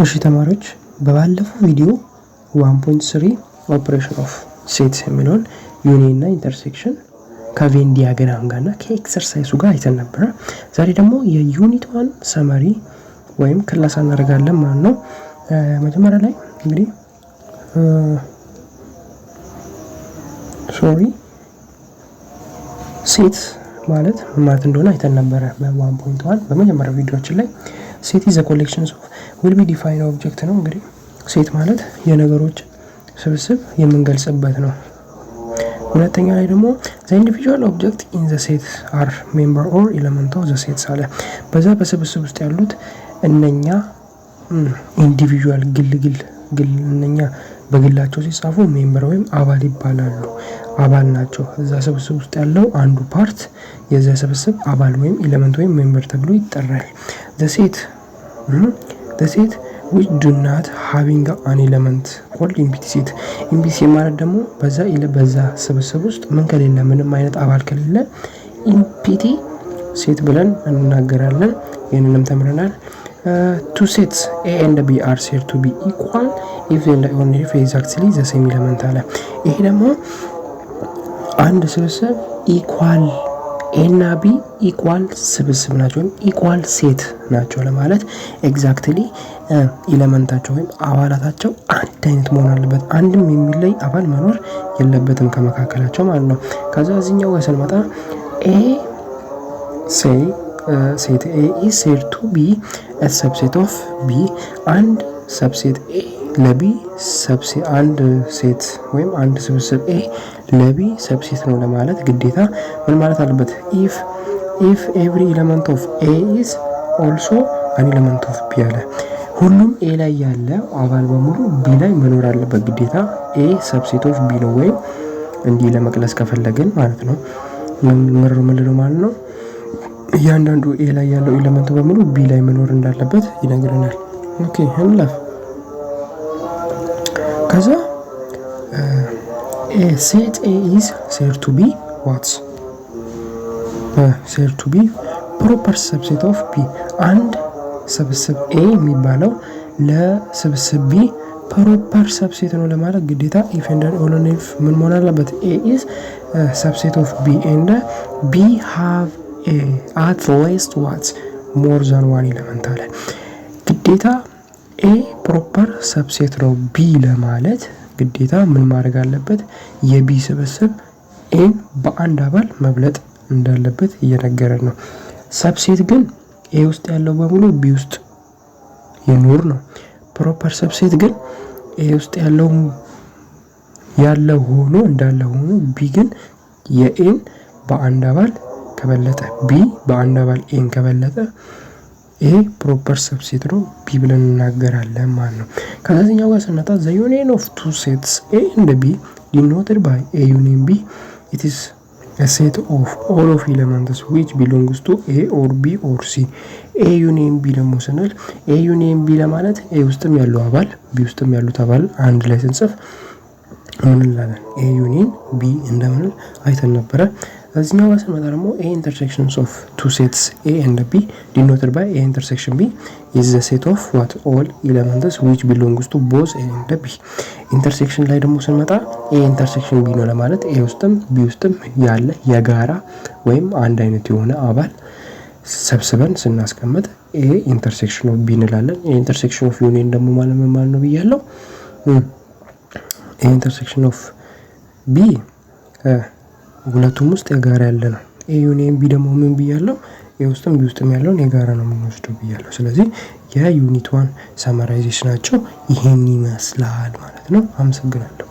እሺ ተማሪዎች በባለፈው ቪዲዮ 1.3 ኦፕሬሽን ኦፍ ሴትስ የሚለውን ዩኒየን እና ኢንተርሴክሽን ከቬን ዲያግራም ጋርና ከኤክሰርሳይሱ ጋር አይተን ነበር። ዛሬ ደግሞ የዩኒት 1 ሰመሪ ወይም ክላስ እናደርጋለን ማለት ነው። መጀመሪያ ላይ እንግዲህ ሴት ማለት ማለት እንደሆነ አይተን ነበር በ1.1 በመጀመሪያው ቪዲዮአችን ላይ ሴት ኢዝ a collection of will be defined object ነው። እንግዲህ ሴት ማለት የነገሮች ስብስብ የምንገልጽበት ነው። ሁለተኛ ላይ ደግሞ the individual object in the set are member or element of the set አለ። በዛ በስብስብ ውስጥ ያሉት እነኛ ኢንዲቪጁዋል ግል እነኛ በግላቸው ሲጻፉ ሜምበር ወይም አባል ይባላሉ። አባል ናቸው። እዛ ስብስብ ውስጥ ያለው አንዱ ፓርት የዛ ስብስብ አባል ወይም ኤሌመንት ወይም ሜምበር ተብሎ ይጠራል። the set which do not having an element called empty set empty set ማለት ደግሞ በዛ ስብስብ ውስጥ ምን ከሌለ ምንም አይነት አባል ከሌለ empty set ብለን እንናገራለን። ይሄንንም ተምረናል። two sets A and B are said to be equal if and only if exactly the same element አለ። ይሄ ደግሞ አንድ ስብስብ ኢኳል ኤ እና ቢ ኢኳል ስብስብ ናቸው ወይም ኢኳል ሴት ናቸው ለማለት ኤግዛክትሊ ኤሌመንታቸው ወይም አባላታቸው አንድ አይነት መሆን አለበት። አንድም የሚለይ አባል መኖር የለበትም ከመካከላቸው ማለት ነው። ከዛ እዚህኛው ጋር ስንመጣ set A is said to be a subset of B and subset A ለቢ ሰብሴት አንድ ሴት ወይም አንድ ስብስብ A ለቢ ሰብሴት ነው ለማለት ግዴታ ምን ማለት አለበት? if every element of A is also an element of B አለ። ሁሉም A ላይ ያለ አባል በሙሉ B ላይ መኖር አለበት ግዴታ A ሰብሴት ኦፍ B ነው። ወይም እንዲህ ለመግለጽ ከፈለግን ማለት ነው ምን ማለት ነው? እያንዳንዱ A ላይ ያለው ኤሌመንት በሙሉ B ላይ መኖር እንዳለበት ይነግረናል። ኦኬ እንለፍ። ከዛ set A is said to be what? said to be proper subset of B and ስብስብ A የሚባለው ለስብስብ B ፕሮፐር ሰብሴት ነው ለማለት ግዴታ if and only if ምን መሆን አለበት? A is subset of B and B have at least what more than one element አለ። ግዴታ A ፕሮፐር ሰብሴት ነው B ለማለት ግዴታ ምን ማድረግ አለበት? የቢ ስብስብ ኤን በአንድ አባል መብለጥ እንዳለበት እየነገረን ነው። ሰብሴት ግን ኤ ውስጥ ያለው በሙሉ ቢ ውስጥ ይኖር ነው። ፕሮፐር ሰብሴት ግን ኤ ውስጥ ያለው ሆኖ እንዳለ ሆኖ ቢ ግን የኤን በአንድ አባል ከበለጠ ቢ በአንድ አባል ኤን ከበለጠ ይሄ ፕሮፐር ሰብሴት ነው ቢ ብለን እናገራለን ማለት ነው። ከዛኛው ጋር ስንመጣ the union of two sets A and B denoted by A union B it is a set of all of elements which belongs to A or B or C A union B ደግሞ ስንል A union B ለማለት A ውስጥም ያለው አባል B ውስጥም ያሉት አባል አንድ ላይ ስንጽፍ ምን እንላለን? A union B እንደምን አይተን ነበረ። እዚህኛው ጋር ስንመጣ ደግሞ A intersections of two sets A and B denoted by A intersection B is the set of what all elements which belongs to both A and B intersection ላይ ደግሞ ስንመጣ A intersection B ነው ለማለት A ውስጥም B ውስጥም ያለ የጋራ ወይም አንድ አይነት የሆነ አባል ሰብስበን ስናስቀምጥ A intersection of B እንላለን። A intersection of union ደግሞ ማለት ነው ብያለሁ። A intersection of B ሁለቱም ውስጥ የጋራ ያለ ነው። ኤ ዩኒየን ቢ ደግሞ ምን ብያለሁ? ኤ ውስጥም ቢ ውስጥም ያለውን የጋራ ነው የምንወስደው ብያለሁ። ስለዚህ የዩኒት 1 ሰመራይዜሽናቸው ይሄን ይመስላል ማለት ነው። አመሰግናለሁ።